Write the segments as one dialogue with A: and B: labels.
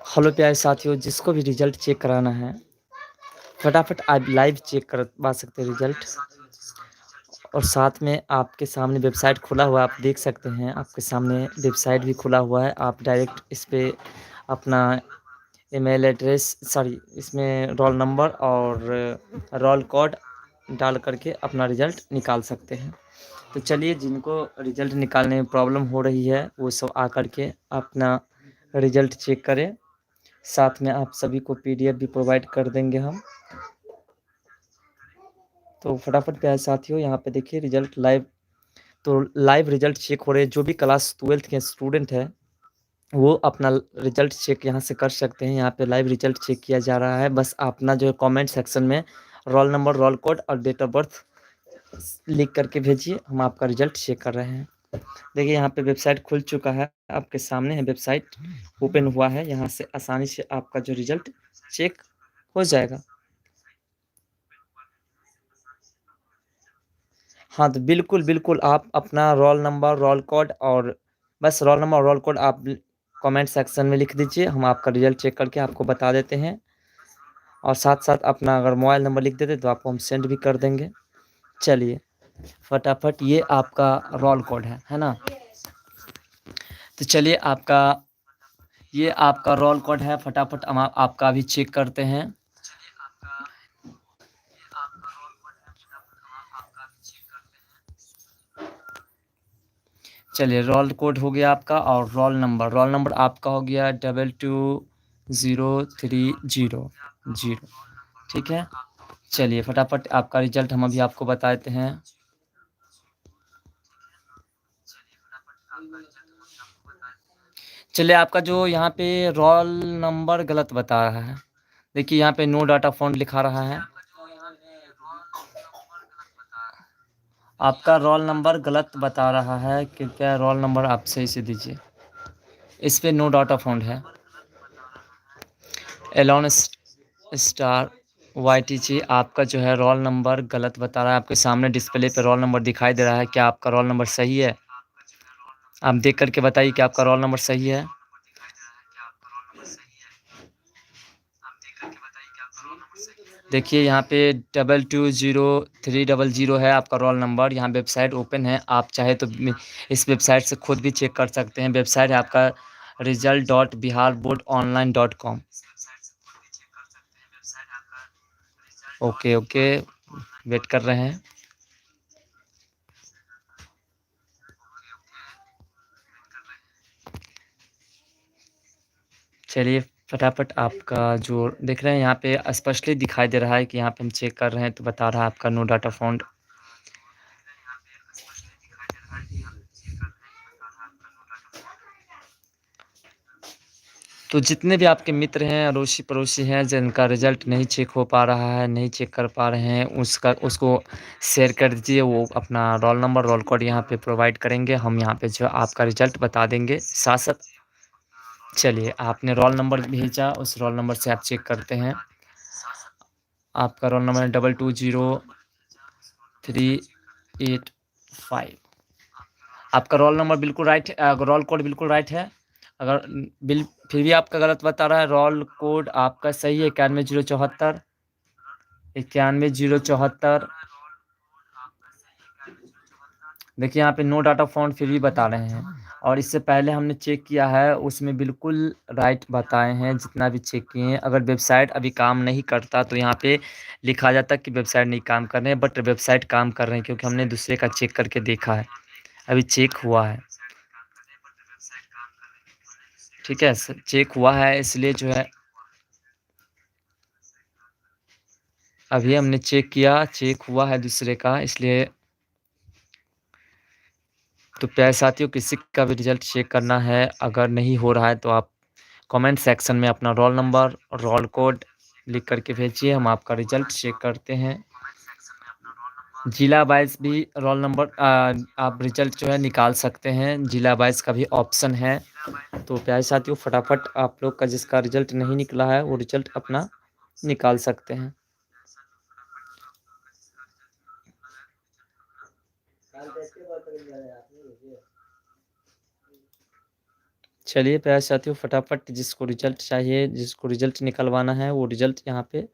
A: Hello प्यारे साथियों, जिसको भी रिजल्ट चेक कराना है फटाफट आप लाइव चेक करवा सकते हैं रिजल्ट। और साथ में आपके सामने वेबसाइट खुला हुआ है, आप देख सकते हैं। आपके सामने वेबसाइट भी खुला हुआ है, आप डायरेक्ट इस पे अपना ईमेल एड्रेस, सॉरी, इसमें रोल नंबर और रोल कोड डाल करके अपना रिजल्ट निकाल सकते हैं। तो चलिए, जिनको रिजल्ट निकालने में प्रॉब्लम हो रही है वो सब आकर के अपना रिजल्ट चेक करें। साथ में आप सभी को पीडीएफ भी प्रोवाइड कर देंगे हम। तो फटाफट प्यारे साथियों, यहाँ पे देखिए रिजल्ट लाइव। तो लाइव रिजल्ट चेक हो रहे हैं। जो भी क्लास 12th के स्टूडेंट है वो अपना रिजल्ट चेक यहाँ से कर सकते हैं। यहाँ पे लाइव रिजल्ट चेक किया जा रहा है। बस अपना जो है कमेंट सेक्शन में रोल नंबर, रोल कोड और डेट ऑफ बर्थ लिख करके भेजिए, हम आपका रिजल्ट चेक कर रहे हैं। देखिए यहाँ पे वेबसाइट खुल चुका है, आपके सामने है वेबसाइट ओपन हुआ है। यहाँ से आसानी से आपका जो रिजल्ट चेक हो जाएगा। हाँ, तो बिल्कुल बिल्कुल आप अपना रोल नंबर, रोल कोड और बस रोल नंबर, रोल कोड आप कमेंट सेक्शन में लिख दीजिए, हम आपका रिजल्ट चेक करके आपको बता देते हैं। और साथ साथ अपना अगर मोबाइल नंबर लिख देते तो आपको हम सेंड भी कर देंगे। चलिए फटाफट, ये आपका रोल कोड है ना। तो चलिए, ये आपका रोल कोड है। फटाफट हम आपका भी चेक करते हैं। चलिए, रोल कोड हो गया आपका और रोल नंबर आपका हो गया 220300। ठीक है, चलिए फटाफट आपका रिजल्ट हम अभी आपको बता देते हैं। चलिए, आपका जो यहाँ पे रोल नंबर गलत बता रहा है। देखिए यहाँ पे नो डाटा फाउंड लिखा रहा है। आपका रोल नंबर गलत बता रहा है, कृपया रोल नंबर आप सही से दीजिए। इस पे नो डाटा फाउंड है। एलोन स्टार YTG, आपका जो है रोल नंबर गलत बता रहा है। आपके सामने डिस्प्ले पे रोल नंबर दिखाई दे रहा है, क्या आपका रोल नंबर सही है? आप देख करके बताइए कि आपका रोल नंबर सही है। देखिए यहाँ पे 220300 है आपका रोल नंबर। यहाँ वेबसाइट ओपन है, आप चाहे तो इस वेबसाइट से खुद भी चेक कर सकते हैं। वेबसाइट है आपका result.biharboardonline.com। ओके ओके, वेट कर रहे हैं। चलिए फटाफट, आपका जो देख रहे हैं यहाँ पे स्पष्टली दिखाई दे रहा है कि यहाँ पे हम चेक कर रहे हैं, तो बता रहा है आपका नो डाटा फाउंड। तो जितने भी आपके मित्र हैं, अड़ोसी पड़ोसी हैं, जिनका रिजल्ट नहीं चेक हो पा रहा है, नहीं चेक कर पा रहे हैं, उसको शेयर कर दीजिए। वो अपना रोल नंबर, रोल कोड यहाँ पे प्रोवाइड करेंगे, हम यहाँ पे जो आपका रिजल्ट बता देंगे साथ साथ। चलिए, आपने रोल नंबर भेजा, उस रोल नंबर से आप चेक करते हैं। आपका रोल नंबर है 220385। आपका रोल नंबर बिल्कुल राइट, रोल कोड बिल्कुल राइट है। अगर फिर भी आपका गलत बता रहा है, रोल कोड आपका सही है 91,074। 91,074। देखिए यहाँ पे नो डाटा फाउंड फिर भी बता रहे हैं, और इससे पहले हमने चेक किया है उसमें बिल्कुल राइट बताए हैं जितना भी चेक किए हैं। अगर वेबसाइट अभी काम नहीं करता तो यहाँ पे लिखा जाता कि वेबसाइट नहीं काम कर रहे हैं, बट वेबसाइट काम कर रहे हैं, क्योंकि हमने दूसरे का चेक करके देखा है, अभी चेक हुआ है। ठीक है, चेक हुआ है, इसलिए जो है अभी हमने चेक किया, चेक हुआ है दूसरे का, इसलिए। तो प्यारे साथियों, किसी का भी रिजल्ट चेक करना है, अगर नहीं हो रहा है तो आप कमेंट सेक्शन में अपना रोल नंबर, रोल कोड लिख करके भेजिए, हम आपका रिजल्ट चेक करते हैं। जिला वाइज भी रोल नंबर आप रिजल्ट जो है निकाल सकते हैं, जिला वाइज का भी ऑप्शन है। तो प्यारे साथियों, फटाफट आप लोग का जिसका रिजल्ट नहीं निकला है वो रिजल्ट अपना निकाल सकते हैं। चलिए प्यारे साथियों, फटाफट जिसको रिजल्ट चाहिए, जिसको रिजल्ट निकलवाना है, वो रिजल्ट यहाँ पे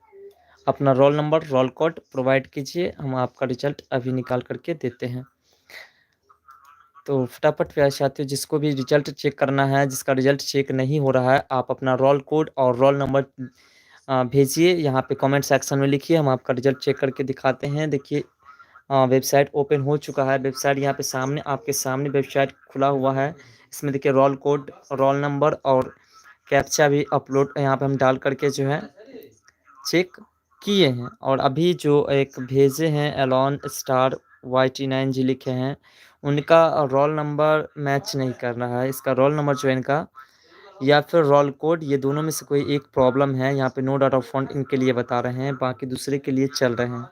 A: अपना roll number, roll code provide कीजिए। हम आपका रिजल्ट अभी निकाल करके देते हैं। तो फटाफट प्यारे साथियों, जिसको भी रिजल्ट चेक करना है, जिसका रिजल्ट चेक नहीं हो रहा है, आप अपना रोल कोड और रोल नंबर भेजिए। यहाँ पे कमेंट सेक्शन में लिखिए, हम आपका रिजल्ट चेक करके दिखाते हैं। देखिए वेबसाइट ओपन हो चुका है। वेबसाइट यहाँ पे सामने, आपके सामने वेबसाइट खुला हुआ है। इसमें देखिए रोल कोड, रोल नंबर और कैप्चा भी अपलोड यहाँ पे हम डाल करके जो है चेक किए हैं। और अभी जो एक भेजे हैं एलॉन स्टार YT9 जी लिखे हैं, उनका रोल नंबर मैच नहीं कर रहा है। इसका रोल नंबर जो है इनका, या फिर रोल कोड, ये दोनों में से कोई एक प्रॉब्लम है। यहाँ पे नो डाटा फाउंड इनके लिए बता रहे हैं, बाकी दूसरे के लिए चल रहे हैं।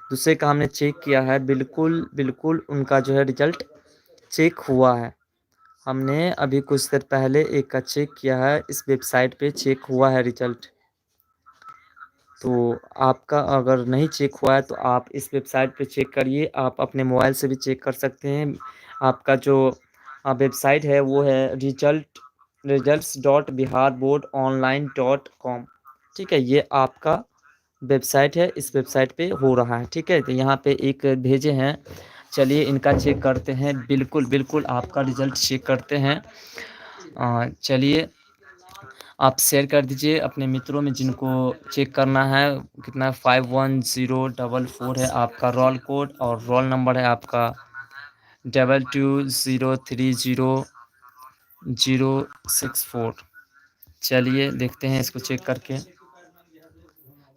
A: दूसरे का हमने चेक किया है, बिल्कुल बिल्कुल उनका जो है रिजल्ट चेक हुआ है। हमने अभी कुछ देर पहले एक का चेक किया है, इस वेबसाइट पे चेक हुआ है रिजल्ट। तो आपका अगर नहीं चेक हुआ है तो आप इस वेबसाइट पे चेक करिए। आप अपने मोबाइल से भी चेक कर सकते हैं। आपका जो वेबसाइट है वो है results.biharboardonline.com। ठीक है, ये आपका वेबसाइट है, इस वेबसाइट पे हो रहा है। ठीक है, तो यहाँ पे एक भेजे हैं, चलिए इनका चेक करते हैं। बिल्कुल बिल्कुल आपका रिजल्ट चेक करते हैं। चलिए आप शेयर कर दीजिए अपने मित्रों में जिनको चेक करना है। कितना 51044 है आपका रोल कोड, और रोल नंबर है आपका 22030064। चलिए देखते हैं इसको चेक करके।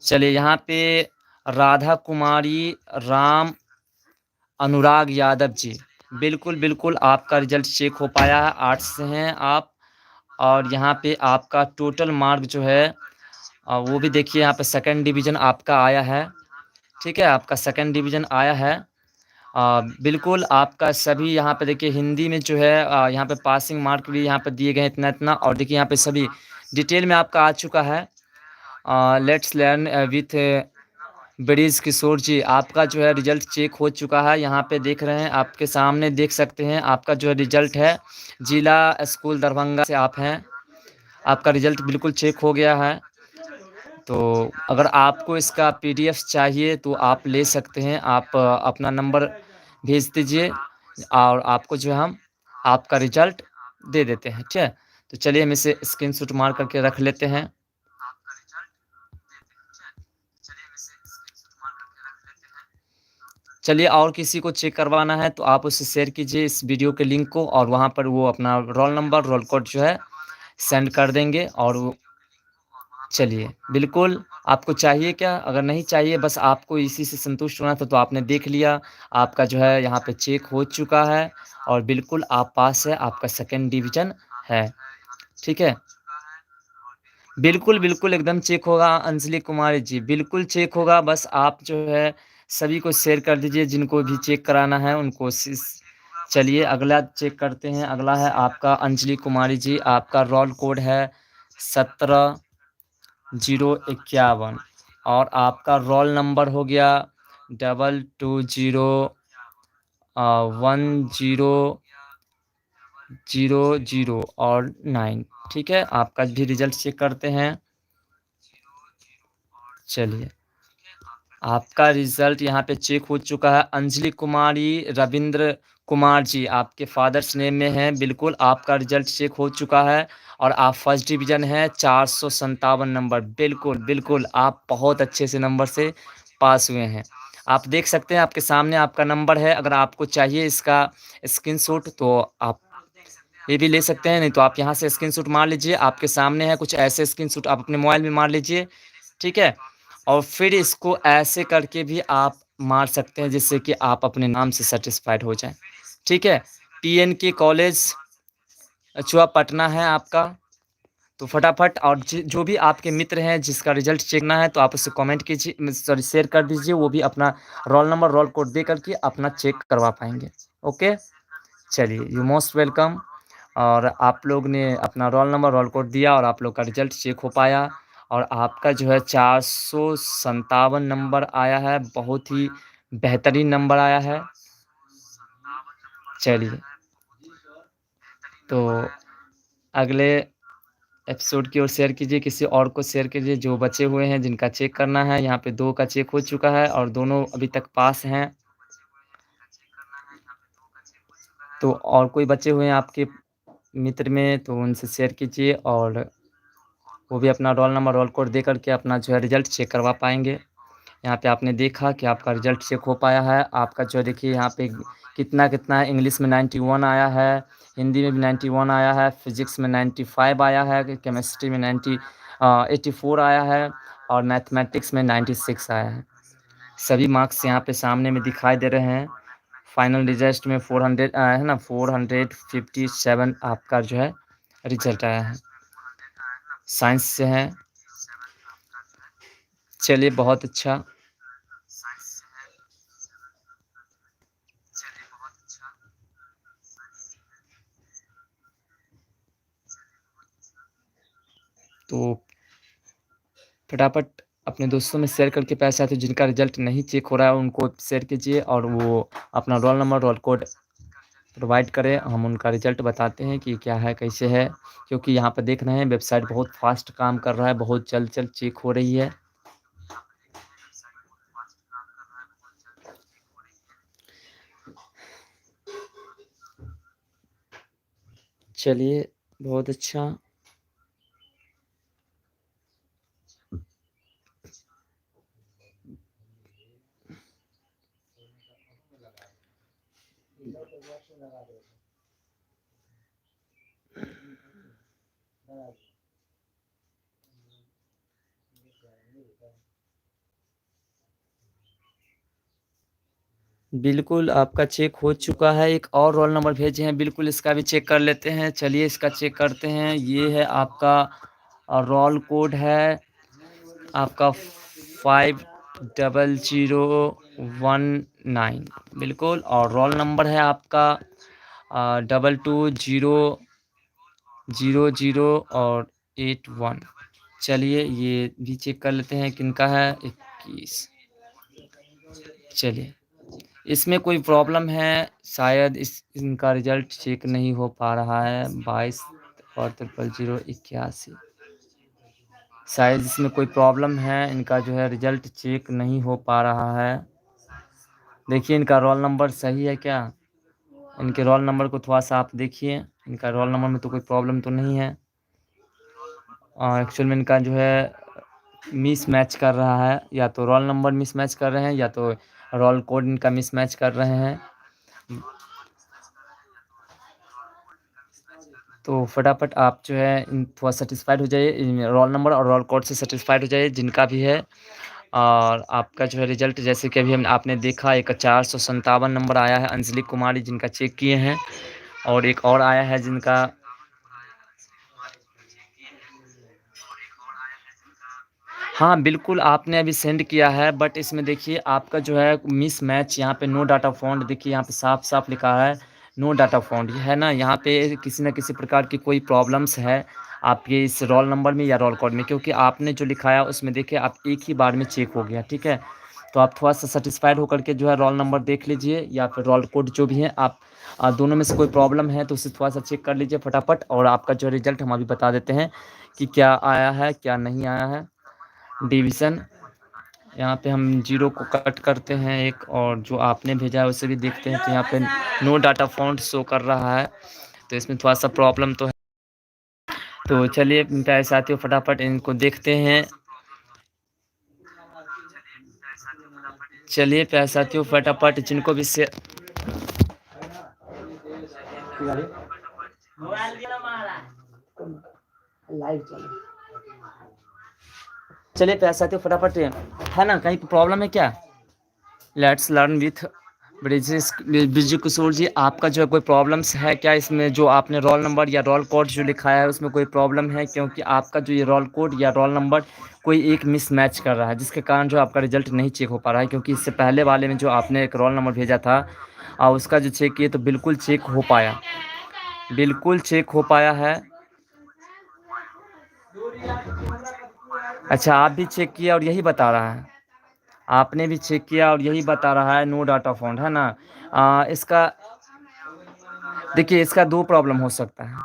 A: चलिए यहाँ पे राधा कुमारी राम अनुराग यादव जी, बिल्कुल बिल्कुल आपका रिजल्ट चेक हो पाया है। आर्ट्स से हैं आप, और यहाँ पे आपका टोटल मार्क जो है वो भी देखिए, यहाँ पे सेकंड डिवीज़न आपका आया है। ठीक है, आपका सेकंड डिवीज़न आया है। बिल्कुल आपका सभी यहाँ पे देखिए हिंदी में जो है यहाँ पे पासिंग मार्क भी यहाँ पे दिए गए हैं इतना इतना। और देखिए यहाँ पे सभी डिटेल में आपका आ चुका है। Let's learn with bridge Kishore जी, आपका जो है रिजल्ट चेक हो चुका है। यहाँ पे देख रहे हैं, आपके सामने देख सकते हैं, आपका जो है रिजल्ट है जिला स्कूल दरभंगा से आप हैं। आपका रिजल्ट बिल्कुल चेक हो गया है। तो अगर आपको इसका PDF चाहिए तो आप ले सकते हैं। आप अपना नंबर भेज दीजिए और आपको जो है हम आपका रिजल्ट दे देते हैं। ठीक है, तो चलिए हम इसे स्क्रीनशॉट मार करके रख लेते हैं। चलिए, और किसी को चेक करवाना है तो आप उसे शेयर कीजिए इस वीडियो के लिंक को, और वहाँ पर वो अपना रोल नंबर, रोल कोड जो है सेंड कर देंगे। और वो चलिए बिल्कुल आपको चाहिए क्या, अगर नहीं चाहिए, बस आपको इसी से संतुष्ट होना था, तो आपने देख लिया, आपका जो है यहाँ पे चेक हो चुका है और बिल्कुल आप पास है, आपका सेकंड डिवीज़न है। ठीक है, बिल्कुल बिल्कुल एकदम चेक होगा अंजलि कुमारी जी, बिल्कुल चेक होगा। बस आप जो है सभी को शेयर कर दीजिए, जिनको भी चेक कराना है उनको। चलिए अगला चेक करते हैं। अगला है आपका अंजलि कुमारी जी, आपका रोल कोड है 17051, और आपका रोल नंबर हो गया 220100 और 9। ठीक है, आपका भी रिजल्ट चेक करते हैं। चलिए आपका रिजल्ट यहाँ पे चेक हो चुका है। अंजलि कुमारी रविंद्र कुमार जी, आपके फादर्स नेम में है। बिल्कुल आपका रिजल्ट चेक हो चुका है और आप फर्स्ट डिवीज़न है 457 नंबर। बिल्कुल बिल्कुल आप बहुत अच्छे से नंबर से पास हुए हैं। आप देख सकते हैं आपके सामने आपका नंबर है। अगर आपको चाहिए इसका स्क्रीनशॉट तो आप ये भी ले सकते हैं, नहीं तो आप यहाँ से स्क्रीनशॉट मार लीजिए। आपके सामने है कुछ ऐसे स्क्रीनशॉट, आप अपने मोबाइल में मार लीजिए। ठीक है, और फिर इसको ऐसे करके भी आप मार सकते हैं, जिससे कि आप अपने नाम से सेटिस्फाइड हो जाएं। ठीक है, TNK कॉलेज अछुआ पटना है आपका। तो फटाफट, और जो भी आपके मित्र हैं जिसका रिजल्ट चेकना है तो आप उससे कमेंट कीजिए, सॉरी शेयर कर दीजिए। वो भी अपना रोल नंबर, रोल कोड दे करके अपना चेक करवा पाएंगे। ओके, चलिए यू मोस्ट वेलकम। और आप लोग ने अपना रोल नंबर, रोल कोड दिया और आप लोग का रिजल्ट चेक हो पाया, और आपका जो है 457 नंबर आया है। बहुत ही बेहतरीन नंबर आया है। चलिए, तो अगले एपिसोड की ओर शेयर कीजिए, किसी और को शेयर कीजिए जो बचे हुए हैं, जिनका चेक करना है। यहाँ पे 2 का चेक हो चुका है और दोनों अभी तक पास हैं। तो और कोई बचे हुए हैं आपके मित्र में तो उनसे शेयर कीजिए और वो भी अपना रोल नंबर, रोल कोड दे कर के अपना जो है रिज़ल्ट चेक करवा पाएँगे। यहाँ पे आपने देखा कि आपका रिज़ल्ट चेक हो पाया है। आपका जो देखिए यहाँ पे कितना-कितना है, इंग्लिश में 91 आया है, हिंदी में भी 91 आया है, फिज़िक्स में 95 आया है, केमिस्ट्री में 84 आया है और मैथमेटिक्स में 96 आया है। सभी मार्क्स यहाँ पे सामने में दिखाई दे रहे हैं। फाइनल रिज़ल्ट में 400 है ना, 457 आपका जो है रिज़ल्ट आया है। साइंस से है। चलिए बहुत अच्छा। तो फटाफट अपने दोस्तों में शेयर करके पैसे आते जिनका रिज़ल्ट नहीं चेक हो रहा है उनको शेयर कीजिए और वो अपना roll number, roll code provide करें। हम उनका रिज़ल्ट बताते हैं कि क्या है, कैसे है, क्योंकि यहाँ पर देख रहे हैं वेबसाइट बहुत फ़ास्ट काम कर रहा है, बहुत जल्द चेक हो रही है। चलिए बहुत अच्छा। बिल्कुल, आपका चेक हो चुका है। एक और रोल नंबर भेजे हैं, बिल्कुल इसका भी चेक कर लेते हैं। चलिए इसका चेक करते हैं। ये है आपका रोल कोड है आपका 50019 बिल्कुल, और रोल नंबर है आपका 2200 और 81। चलिए ये भी चेक कर लेते हैं किनका है। 21। चलिए इसमें कोई प्रॉब्लम है, शायद इनका रिज़ल्ट चेक नहीं हो पा रहा है। 22 और 00081, शायद इसमें कोई प्रॉब्लम है, इनका जो है रिज़ल्ट चेक नहीं हो पा रहा है। देखिए इनका रोल नंबर सही है क्या? इनके रोल नंबर को थोड़ा-सा आप देखिए, इनका रोल नंबर में तो कोई प्रॉब्लम तो नहीं है। एक्चुअल में इनका जो है मिसमैच कर रहा है, या तो रोल नंबर मिसमैच कर रहे हैं या तो रोल कोड इनका मिसमैच कर रहे हैं। तो फटाफट आप जो है थोड़ा सैटिस्फाइड हो जाइए, रोल नंबर और रोल कोड से सैटिस्फाइड हो जाइए जिनका भी है। और आपका जो है रिज़ल्ट जैसे कि अभी आपने देखा, एक 457 नंबर आया है अंजलि कुमारी जिनका चेक किए हैं, और एक और आया है जिनका हाँ, बिल्कुल आपने अभी सेंड किया है, बट इसमें देखिए आपका जो है मिसमैच, यहाँ पे नो डाटा फाउंड, देखिए यहाँ पे साफ-साफ लिखा है नो डाटा फाउंड, है ना? यहाँ पे किसी न किसी प्रकार की कोई प्रॉब्लम्स है आपके इस रोल नंबर में या रोल कोड में, क्योंकि आपने जो लिखाया उसमें देखिए आप एक ही बार में चेक हो गया, ठीक है? तो आप थोड़ा-सा सैटिस्फाइड होकर के जो है रोल नंबर देख लीजिए या फिर रोल कोड जो भी है आप दोनों में से कोई प्रॉब्लम है तो उसे थोड़ा-सा चेक कर लीजिए फटाफट, और आपका जो रिज़ल्ट हम अभी बता देते हैं कि क्या आया है, क्या नहीं आया है। डिवीज़न, यहाँ पे हम 0 को कट करते हैं एक, और जो आपने भेजा है उसे भी देखते हैं, तो यहाँ पे नो डाटा फाउंड शो कर रहा है, तो इसमें थोड़ा-सा प्रॉब्लम तो है। तो चलिए प्यारे साथियों फटाफट इनको देखते हैं। चलिए प्यारे साथियों फटाफट जिनको भी से चलिए प्यारे साथियों फटाफट, है ना, कहीं प्रॉब्लम है क्या? Let's learn with bridge Kishore जी, आपका जो है कोई प्रॉब्लम्स है क्या इसमें, जो आपने रोल नंबर या रोल कोड जो लिखाया है उसमें कोई प्रॉब्लम है? क्योंकि आपका जो ये रोल कोड या रोल नंबर कोई एक मिसमैच कर रहा है, जिसके कारण जो आपका रिजल्ट नहीं चेक हो पा रहा है, क्योंकि इससे पहले वाले में जो आपने एक रोल नंबर भेजा था उसका जो चेक किए तो बिल्कुल चेक हो पाया, बिल्कुल चेक हो पाया है। अच्छा, आप भी चेक किया और यही बता रहा है? आपने भी चेक किया और यही बता रहा है नो डाटा फाउंड, है ना? इसका देखिए इसका 2 प्रॉब्लम हो सकता है।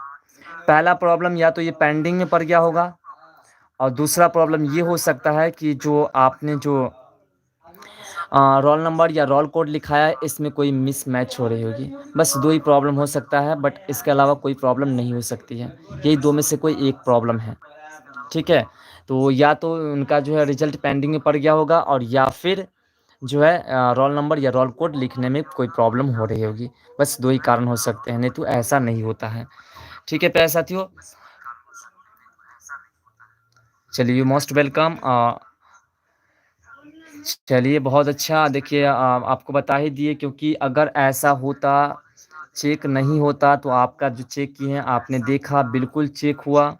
A: पहला प्रॉब्लम या तो ये पेंडिंग में पड़ गया होगा, और दूसरा प्रॉब्लम ये हो सकता है कि जो आपने जो रोल नंबर या रोल कोड लिखा है इसमें कोई मिसमैच हो रही होगी। बस दो ही प्रॉब्लम हो सकता है, बट इसके अलावा कोई प्रॉब्लम नहीं हो सकती है। यही दो में से कोई एक प्रॉब्लम है, ठीक है। तो या तो उनका जो है रिजल्ट पेंडिंग में पड़ गया होगा, और या फिर जो है रोल नंबर या रोल कोड लिखने में कोई प्रॉब्लम हो रही होगी। बस दो ही कारण हो सकते हैं, नहीं तो ऐसा नहीं होता है। ठीक है प्यारे साथियों, चलिए मोस्ट वेलकम। चलिए बहुत अच्छा। देखिए आपको बता ही दिए, क्योंकि अगर ऐसा होता, चेक नहीं होता, तो आपका जो चेक किए हैं आपने देखा बिल्कुल चेक हुआ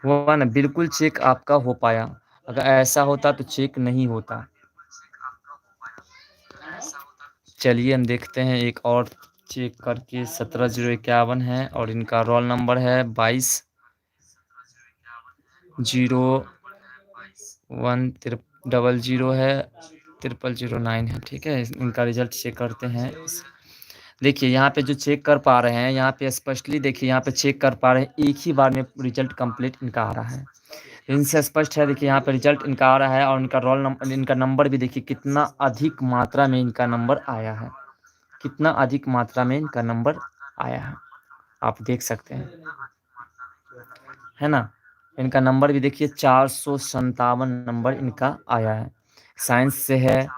A: ना, बिल्कुल चेक आपका हो पाया। अगर ऐसा होता तो चेक नहीं होता। चलिए हम देखते हैं एक और चेक करके। 17,051 है और इनका रोल नंबर है 220100 है, 0009 है। ठीक है, इनका रिजल्ट चेक करते हैं। देखिए यहाँ पे जो चेक कर पा रहे हैं, यहाँ पे स्पष्टली देखिए, यहाँ पे चेक कर पा रहे हैं, एक ही बार में रिजल्ट कंप्लीट इनका आ रहा है। इनसे स्पष्ट है, देखिए यहाँ पे रिजल्ट इनका आ रहा है, और इनका रोल नंबर, इनका नंबर भी देखिए कितना अधिक मात्रा में इनका नंबर आया है, कितना अधिक मात्रा में इनका नंबर आया है, आप देख सकते हैं, है ना। इनका नंबर भी देखिए 457 नंबर इनका आया है। साइंस से है,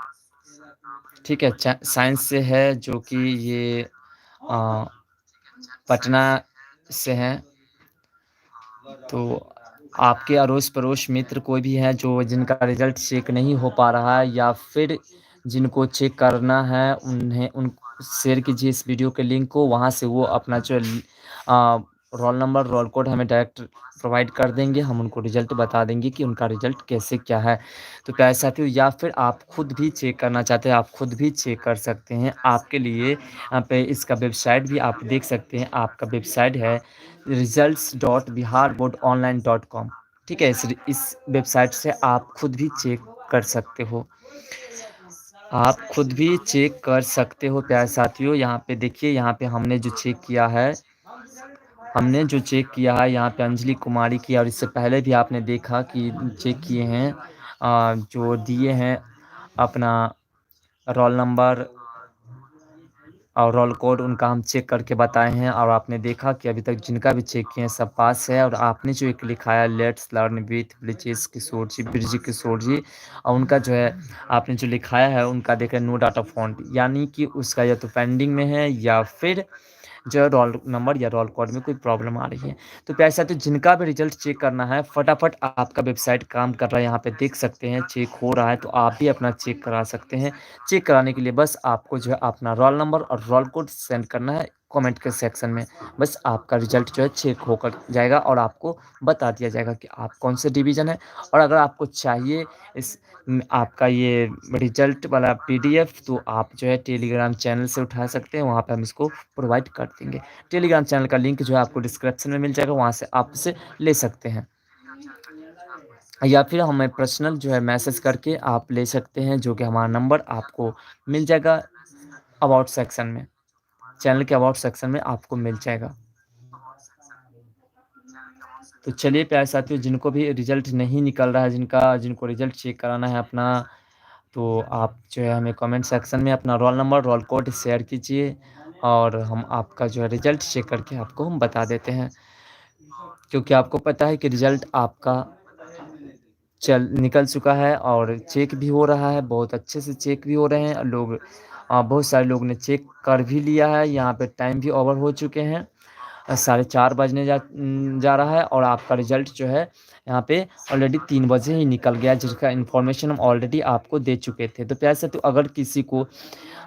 A: ठीक है, साइंस से है, जो कि ये पटना से हैं। तो आपके अड़ोस पड़ोस मित्र कोई भी है जो जिनका रिजल्ट चेक नहीं हो पा रहा है, या फिर जिनको चेक करना है, उन्हें उन शेयर कीजिए इस वीडियो के लिंक को। वहाँ से वो अपना जो रोल नंबर रोल कोड हमें डायरेक्ट प्रोवाइड कर देंगे, हम उनको रिजल्ट बता देंगे कि उनका रिजल्ट कैसे क्या है। तो प्यारे साथियों, या फिर आप खुद भी चेक करना चाहते हैं, आप खुद भी चेक कर सकते हैं। आपके लिए यहाँ पे इसका वेबसाइट भी आप देख सकते हैं। आपका वेबसाइट है results.biharboardonline.com। ठीक है, इस वेबसाइट से आप खुद भी चेक कर सकते हो, आप खुद भी चेक कर सकते हो प्यारे साथियों। यहाँ पे देखिए, यहाँ पे हमने जो चेक किया है, हमने जो चेक किया है यहाँ पे अंजलि कुमारी की, और इससे पहले भी आपने देखा कि चेक किए हैं, जो दिए हैं अपना रोल नंबर और रोल कोड, उनका हम चेक करके बताए हैं। और आपने देखा कि अभी तक जिनका भी चेक किए हैं सब पास है। और आपने जो एक लिखा है let's learn with Brijesh Kishore ji, Brij Kishore ji, और उनका जो है आपने जो लिखाया है, उनका देखें नो डाटा फॉन्ट, यानी कि उसका या तो पेंडिंग में है, या फिर जो रोल नंबर या रोल कोड में कोई प्रॉब्लम आ रही है। तो प्यारे साथियों, जिनका भी रिजल्ट चेक करना है, फटाफट आपका वेबसाइट काम कर रहा है, यहाँ पे देख सकते हैं चेक हो रहा है, तो आप भी अपना चेक करा सकते हैं। चेक कराने के लिए बस आपको जो है अपना रोल नंबर और रोल कोड सेंड करना है कमेंट के सेक्शन में। बस आपका रिजल्ट जो है चेक होकर जाएगा, और आपको बता दिया जाएगा कि आप कौन से डिवीज़न है। और अगर आपको चाहिए इस आपका ये रिजल्ट वाला पीडीएफ, तो आप जो है टेलीग्राम चैनल से उठा सकते हैं, वहाँ पे हम इसको प्रोवाइड कर देंगे। टेलीग्राम चैनल का लिंक जो है आपको डिस्क्रिप्शन में मिल जाएगा, वहाँ से आप इसे ले सकते हैं, या फिर हमें पर्सनल जो है मैसेज करके आप ले सकते हैं, जो कि हमारा नंबर आपको मिल जाएगा अबाउट सेक्शन में, चैनल के अबाउट सेक्शन में आपको मिल जाएगा। तो चलिए प्यारे साथियों, जिनको भी रिजल्ट नहीं निकल रहा है, जिनको रिजल्ट चेक कराना है अपना, तो आप जो है हमें कमेंट सेक्शन में अपना roll number roll code share कीजिए, और हम आपका जो है रिजल्ट चेक करके आपको हम बता देते हैं। क्योंकि आपको पता है कि रिजल्ट आपका निकल चुका है, और चेक भी हो रहा है, बहुत अच्छे से चेक भी हो रहे हैं लोग। बहुत सारे लोग ने चेक कर भी लिया है। यहाँ पे टाइम भी ओवर हो चुके हैं, 4:30 बजने जा रहा है, और आपका रिजल्ट जो है यहाँ पे ऑलरेडी 3 बजे ही निकल गया, जिसका इन्फॉर्मेशन हम ऑलरेडी आपको दे चुके थे। तो प्यारे साथियों, अगर किसी को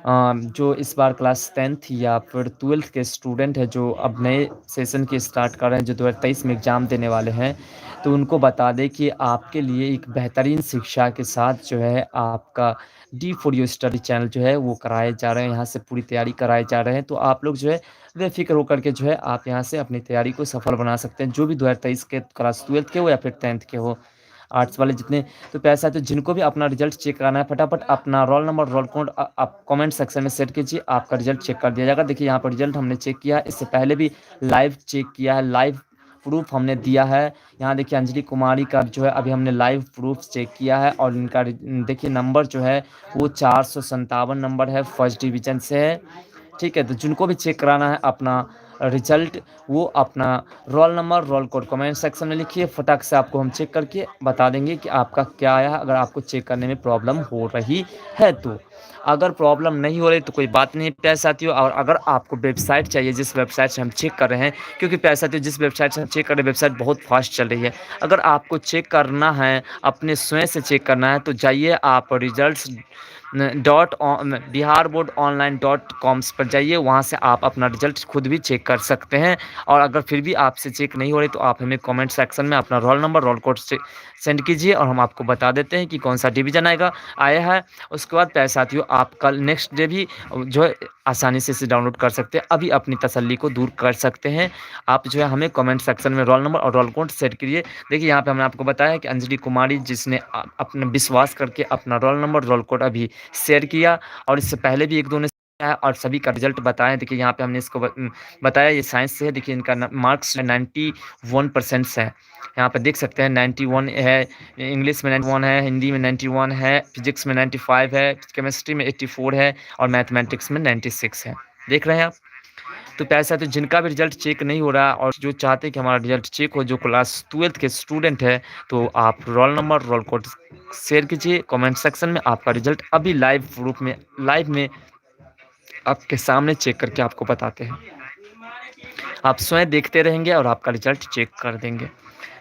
A: जो इस बार क्लास 10th या फिर 12th के स्टूडेंट है, जो अब नए सेशन की स्टार्ट कर रहे हैं, जो 2023 में एग्ज़ाम देने वाले हैं, तो उनको बता दें कि आपके लिए एक बेहतरीन शिक्षा के साथ जो है आपका D4U स्टडी चैनल जो है वो कराए जा रहे हैं, यहाँ से पूरी तैयारी कराए जा रहे हैं। तो आप लोग जो है बेफिक्र होकर के जो है आप यहाँ से अपनी तैयारी को सफल बना सकते हैं, जो भी 2023 के क्लास 12th के हो या फिर 10th के हो। आर्ट्स वाले जितने, तो पैसा तो जिनको भी अपना रिजल्ट चेक कराना है फटाफट अपना रोल नंबर रोल कोड आप कमेंट सेक्शन में सेट कीजिए, आपका रिजल्ट चेक कर दिया जाएगा। देखिए यहाँ पर रिजल्ट हमने चेक किया है, इससे पहले भी लाइव चेक किया है, लाइव प्रूफ हमने दिया है। यहाँ देखिए अंजलि कुमारी का जो है अभी हमने लाइव प्रूफ चेक किया है और इनका देखिए नंबर जो है वो 457 नंबर है, फर्स्ट डिवीजन से है। ठीक है, तो जिनको भी चेक कराना है अपना रिजल्ट, वो अपना roll number roll code comment section में लिखिए, फटाक से आपको हम चेक करके बता देंगे कि आपका क्या आया है, अगर आपको चेक करने में प्रॉब्लम हो रही है तो। अगर प्रॉब्लम नहीं हो रही तो कोई बात नहीं प्यारे साथियों। और अगर आपको वेबसाइट चाहिए जिस वेबसाइट से हम चेक कर रहे हैं, क्योंकि प्यारे साथियों जिस वेबसाइट से हम चेक कर रहे हैं वेबसाइट बहुत फास्ट चल रही है, अगर आपको चेक करना है अपने स्वयं से चेक करना है तो जाइए आप result Bihar board online .coms पर जाइए, वहाँ से आप अपना रिजल्ट खुद भी चेक कर सकते हैं। और अगर फिर भी आपसे चेक नहीं हो रही तो आप हमें कमेंट सेक्शन में अपना रोल नंबर रोल कोड से सेंड कीजिए और हम आपको बता देते हैं कि कौन सा डिवीज़न आया है। उसके बाद प्यारे साथियों आप कल नेक्स्ट डे भी जो है आसानी से इसे डाउनलोड कर सकते हैं, अभी अपनी तसल्ली को दूर कर सकते हैं। आप जो है हमें कमेंट सेक्शन में रोल नंबर और रोल कोड सेट करिए। देखिए यहाँ पे हमने आपको बताया कि अंजलि कुमारी जिसने अपना विश्वास करके अपना रोल नंबर रोल कोड अभी शेयर किया, और इससे पहले भी एक दो ने किया है और सभी का रिजल्ट बताया। देखिए यहाँ पे हमने इसको बताया, ये साइंस से है। देखिए इनका मार्क्स 91% है, यहाँ पे देख सकते हैं 91 है, इंग्लिश में 91 है, हिंदी में 91 है, फिजिक्स में 95 है, केमिस्ट्री में 84 है और मैथमेटिक्स में 96 है। देख रहे हैं आप। तो पैसा तो जिनका भी रिजल्ट चेक नहीं हो रहा और जो चाहते हैं कि हमारा रिजल्ट चेक हो, जो क्लास 12th के स्टूडेंट है, तो आप roll number roll code share कीजिए कमेंट सेक्शन में। आपका रिजल्ट अभी लाइव प्रूफ में लाइव में आपके सामने चेक करके आपको बताते हैं। आप स्वयं देखते रहेंगे और आपका रिजल्ट चेक कर देंगे।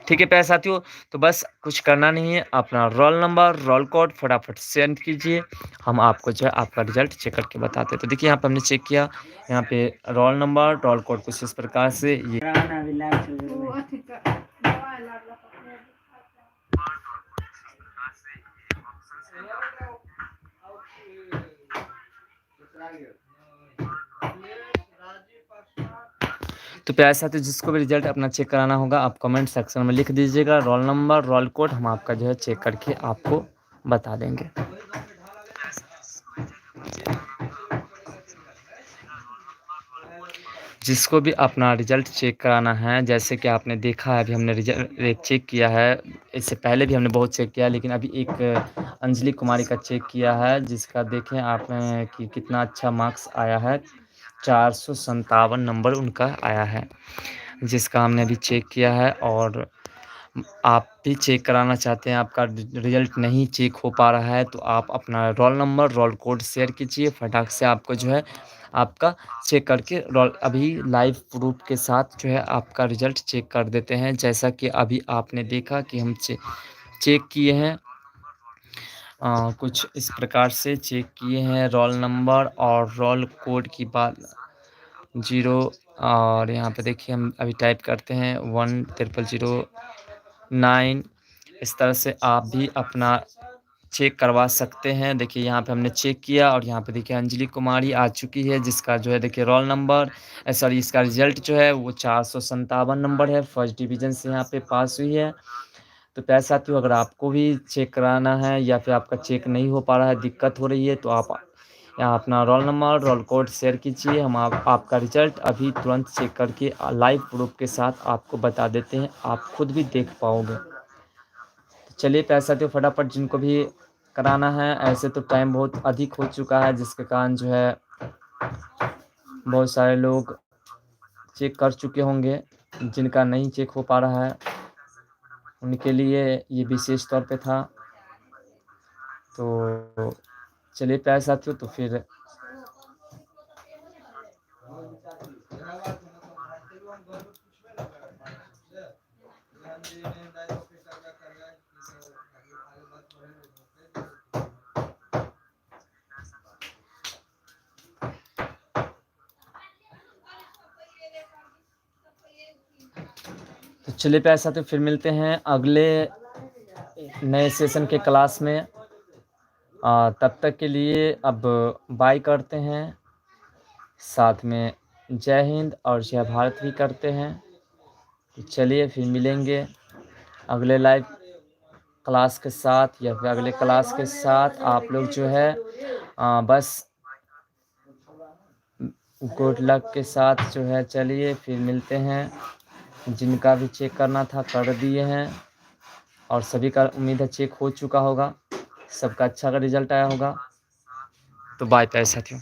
A: ठीक है प्यारे साथियों, तो बस कुछ करना नहीं है, अपना रोल नंबर रोल कोड फटाफट सेंड कीजिए, हम आपको जो है आपका रिजल्ट चेक करके बताते हैं। तो देखिए यहाँ पे हमने चेक किया, यहाँ पे रोल नंबर रोल कोड कुछ इस प्रकार से ये तो प्यारे साथियों जिसको भी रिजल्ट अपना चेक कराना होगा आप कमेंट सेक्शन में लिख दीजिएगा रोल नंबर रोल कोड, हम आपका जो है चेक करके आपको बता देंगे। जिसको भी अपना रिजल्ट चेक कराना है, जैसे कि आपने देखा है अभी हमने रिजल्ट चेक किया है, इससे पहले भी हमने बहुत चेक किया है, लेकिन अभी एक अंजलि कुमारी का चेक किया है जिसका देखें आप कि कितना अच्छा मार्क्स आया है, 457 नंबर उनका आया है, जिसका हमने अभी चेक किया है। और आप भी चेक कराना चाहते हैं, आपका रिजल्ट नहीं चेक हो पा रहा है, तो आप अपना roll number roll code share कीजिए, फटाक से आपको जो है आपका चेक करके रोल अभी लाइव प्रूफ के साथ जो है आपका रिजल्ट चेक कर देते हैं। जैसा कि अभी आपने देखा कि हम चेक किए हैं, कुछ इस प्रकार से चेक किए हैं रोल नंबर और रोल कोड की बात 0। और यहाँ पे देखिए हम अभी टाइप करते हैं 10009। इस तरह से आप भी अपना चेक करवा सकते हैं। देखिए यहाँ पे हमने चेक किया और यहाँ पे देखिए अंजलि कुमारी आ चुकी है, जिसका जो है देखिए रोल नंबर सॉरी इसका रिजल्ट जो है वो 457 नंबर है, फर्स्ट डिवीज़न से यहाँ पे पास हुई है। तो प्यारे साथियों अगर आपको भी चेक कराना है या फिर आपका चेक नहीं हो पा रहा है, दिक्कत हो रही है, तो आप यहाँ अपना roll number roll code share कीजिए, हम आपका रिजल्ट अभी तुरंत चेक करके लाइव प्रूफ के साथ आपको बता देते हैं, आप खुद भी देख पाओगे। तो चलिए प्यारे साथियों फटाफट जिनको भी कराना है, ऐसे तो टाइम बहुत अधिक हो चुका है जिसके कारण जो है बहुत सारे लोग चेक कर चुके होंगे, जिनका नहीं चेक हो पा रहा है उनके लिए ये विशेष तौर पे था। तो चलिए प्यारे साथियों, तो फिर तो चलिए प्यारे साथियों फिर मिलते हैं अगले नए सेशन के क्लास में। तब तक के लिए अब बाय करते हैं, साथ में जय हिंद और जय भारत भी करते हैं। तो चलिए फिर मिलेंगे अगले लाइव क्लास के साथ या फिर अगले क्लास के साथ आप लोग जो है बस गुड लक के साथ जो है चलिए फिर मिलते हैं। जिनका भी चेक करना था कर दिए हैं और सभी का उम्मीद है चेक हो चुका होगा, सबका अच्छा का रिजल्ट आया होगा। तो बाय बाय साथियों।